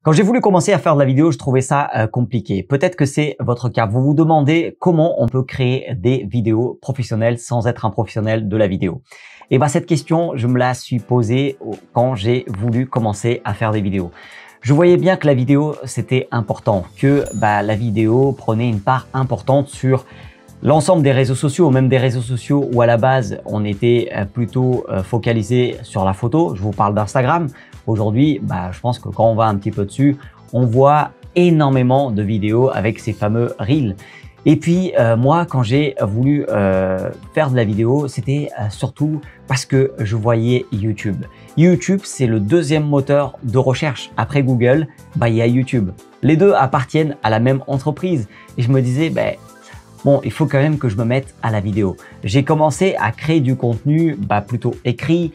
Quand j'ai voulu commencer à faire de la vidéo, je trouvais ça compliqué. Peut-être que c'est votre cas. Vous vous demandez comment on peut créer des vidéos professionnelles sans être un professionnel de la vidéo. Et cette question, je me la suis posée quand j'ai voulu commencer à faire des vidéos. Je voyais bien que la vidéo, c'était important, que la vidéo prenait une part importante sur l'ensemble des réseaux sociaux, même des réseaux sociaux où à la base, on était plutôt focalisé sur la photo. Je vous parle d'Instagram. Aujourd'hui, je pense que quand on va un petit peu dessus, on voit énormément de vidéos avec ces fameux Reels. Et puis, moi, quand j'ai voulu faire de la vidéo, c'était surtout parce que je voyais YouTube. YouTube, c'est le deuxième moteur de recherche. Après Google, il y a YouTube. Les deux appartiennent à la même entreprise. Et je me disais, bon, il faut quand même que je me mette à la vidéo. J'ai commencé à créer du contenu plutôt écrit,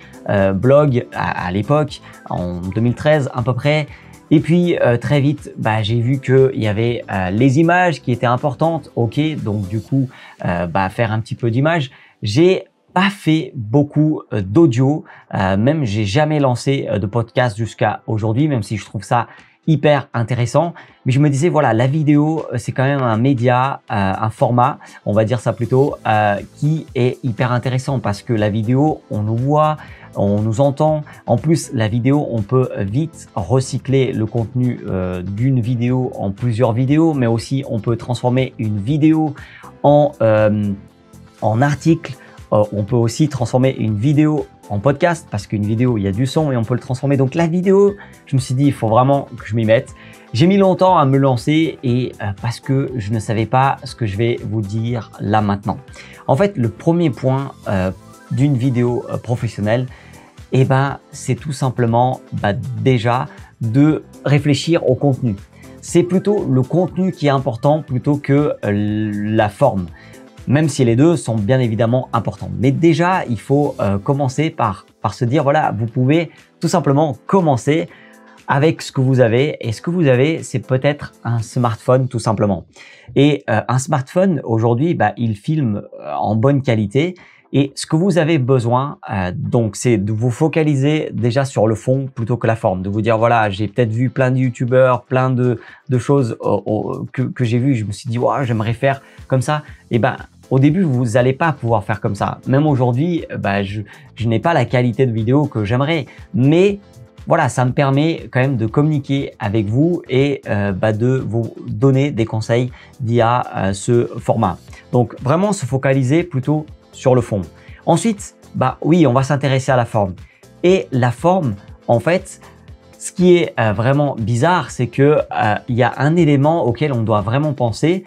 blog à l'époque, en 2013 à peu près. Et puis très vite, j'ai vu qu'il y avait les images qui étaient importantes. Ok, donc du coup, faire un petit peu d'images. J'ai pas fait beaucoup d'audio, même j'ai jamais lancé de podcast jusqu'à aujourd'hui, même si je trouve ça hyper intéressant. Mais je me disais, voilà, la vidéo, c'est quand même un média, un format, on va dire ça plutôt, qui est hyper intéressant parce que la vidéo, on nous voit, on nous entend. En plus, la vidéo, on peut vite recycler le contenu d'une vidéo en plusieurs vidéos, mais aussi on peut transformer une vidéo en article. On peut aussi transformer une vidéo en podcast parce qu'une vidéo, il y a du son et on peut le transformer. Donc la vidéo, je me suis dit, il faut vraiment que je m'y mette. J'ai mis longtemps à me lancer et parce que je ne savais pas ce que je vais vous dire là maintenant. En fait, le premier point d'une vidéo professionnelle, c'est tout simplement déjà de réfléchir au contenu. C'est plutôt le contenu qui est important plutôt que la forme. Même si les deux sont bien évidemment importants. Mais déjà, il faut commencer par se dire, voilà, vous pouvez tout simplement commencer avec ce que vous avez. Et ce que vous avez, c'est peut-être un smartphone tout simplement. Et un smartphone, aujourd'hui, il filme en bonne qualité. Et ce que vous avez besoin, donc, c'est de vous focaliser déjà sur le fond plutôt que la forme. De vous dire, voilà, j'ai peut-être vu plein de youtubeurs, plein de choses que j'ai vues. Je me suis dit, wow, j'aimerais faire comme ça. Et au début, vous n'allez pas pouvoir faire comme ça. Même aujourd'hui, je n'ai pas la qualité de vidéo que j'aimerais. Mais voilà, ça me permet quand même de communiquer avec vous et de vous donner des conseils via ce format. Donc, vraiment se focaliser plutôt sur le fond. Ensuite, oui, on va s'intéresser à la forme. Et la forme, en fait, ce qui est vraiment bizarre, c'est que il y a un élément auquel on doit vraiment penser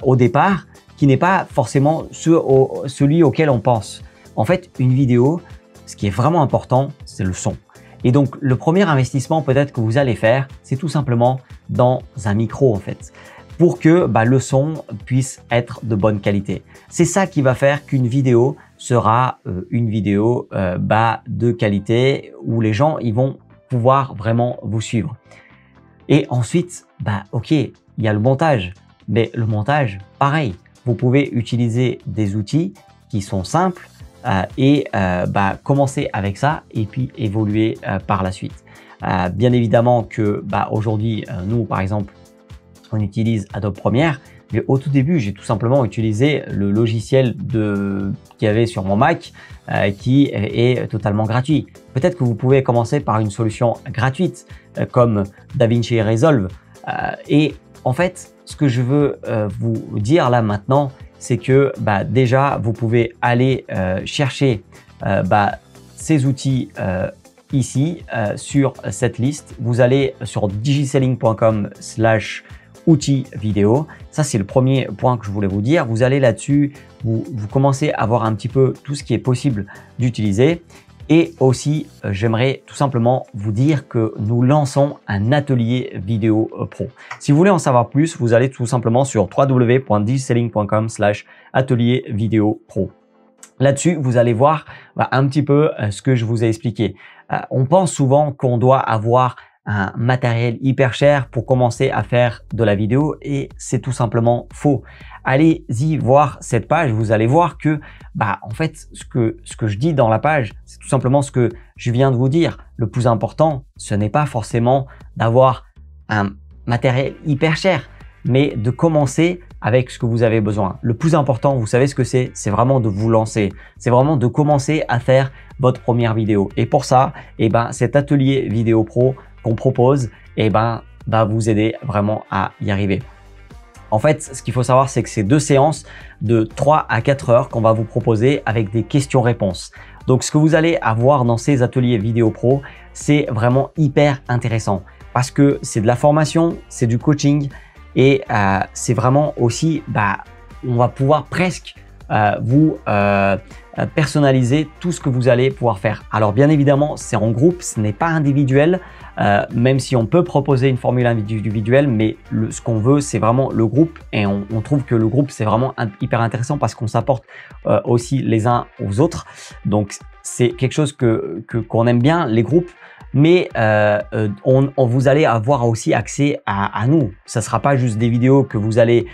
au départ, qui n'est pas forcément celui auquel on pense. En fait, une vidéo, ce qui est vraiment important, c'est le son. Et donc, le premier investissement peut-être que vous allez faire, c'est tout simplement dans un micro en fait, pour que le son puisse être de bonne qualité. C'est ça qui va faire qu'une vidéo sera une vidéo de qualité où les gens ils vont pouvoir vraiment vous suivre. Et ensuite, ok, il y a le montage, mais le montage, pareil. Vous pouvez utiliser des outils qui sont simples et commencer avec ça et puis évoluer par la suite. Bien évidemment que aujourd'hui, nous par exemple, on utilise Adobe Premiere, mais au tout début, j'ai tout simplement utilisé le logiciel qu'il y avait sur mon Mac qui est totalement gratuit. Peut-être que vous pouvez commencer par une solution gratuite comme DaVinci Resolve et en fait, ce que je veux vous dire là maintenant, c'est que déjà, vous pouvez aller chercher ces outils ici sur cette liste. Vous allez sur digiselling.com/outils vidéo. Ça, c'est le premier point que je voulais vous dire. Vous allez là-dessus, vous commencez à voir un petit peu tout ce qui est possible d'utiliser. Et aussi, j'aimerais tout simplement vous dire que nous lançons un atelier vidéo pro. Si vous voulez en savoir plus, vous allez tout simplement sur www.digiselling.com/atelier vidéo pro. Là-dessus, vous allez voir un petit peu ce que je vous ai expliqué. On pense souvent qu'on doit avoir un matériel hyper cher pour commencer à faire de la vidéo et c'est tout simplement faux. Allez-y voir cette page, vous allez voir que en fait ce que je dis dans la page, c'est tout simplement ce que je viens de vous dire. Le plus important, ce n'est pas forcément d'avoir un matériel hyper cher, mais de commencer avec ce que vous avez besoin. Le plus important, vous savez ce que c'est vraiment de vous lancer. C'est vraiment de commencer à faire votre première vidéo. Et pour ça, cet atelier vidéo pro qu'on propose, va vous aider vraiment à y arriver. En fait, ce qu'il faut savoir, c'est que c'est 2 séances de 3 à 4 heures qu'on va vous proposer avec des questions-réponses. Donc, ce que vous allez avoir dans ces ateliers vidéo pro, c'est vraiment hyper intéressant parce que c'est de la formation, c'est du coaching et c'est vraiment aussi, on va pouvoir presque vous personnaliser tout ce que vous allez pouvoir faire. Alors, bien évidemment, c'est en groupe, ce n'est pas individuel. Même si on peut proposer une formule individuelle, mais ce qu'on veut, c'est vraiment le groupe et on trouve que le groupe, c'est vraiment hyper intéressant parce qu'on s'apporte aussi les uns aux autres. Donc, c'est quelque chose qu'on aime bien, les groupes, mais vous allez avoir aussi accès à nous. Ça ne sera pas juste des vidéos que vous allez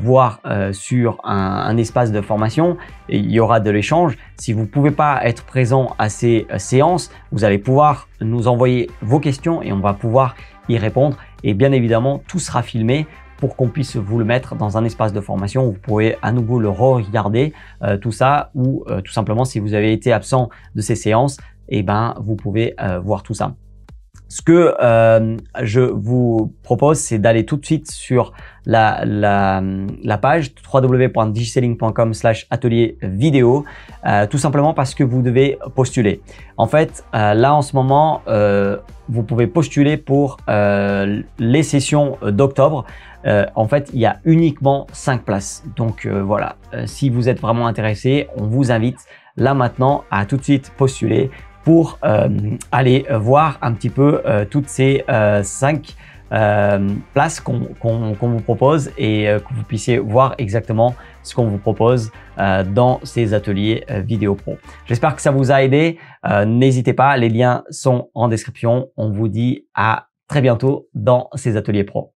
voir sur un espace de formation. Et il y aura de l'échange. Si vous ne pouvez pas être présent à ces séances, vous allez pouvoir nous envoyer vos questions et on va pouvoir y répondre. Et bien évidemment, tout sera filmé pour qu'on puisse vous le mettre dans un espace de formation où vous pouvez à nouveau le re-regarder, tout ça, ou tout simplement si vous avez été absent de ces séances, vous pouvez voir tout ça. Ce que je vous propose, c'est d'aller tout de suite sur la page www.digiselling.com/atelier vidéo, tout simplement parce que vous devez postuler. En fait, là en ce moment, vous pouvez postuler pour les sessions d'octobre. En fait, il y a uniquement 5 places. Donc voilà, si vous êtes vraiment intéressé, on vous invite là maintenant à tout de suite postuler pour aller voir un petit peu toutes ces 5 places qu'on vous propose et que vous puissiez voir exactement ce qu'on vous propose dans ces ateliers vidéo pro. J'espère que ça vous a aidé. N'hésitez pas, les liens sont en description. On vous dit à très bientôt dans ces ateliers pro.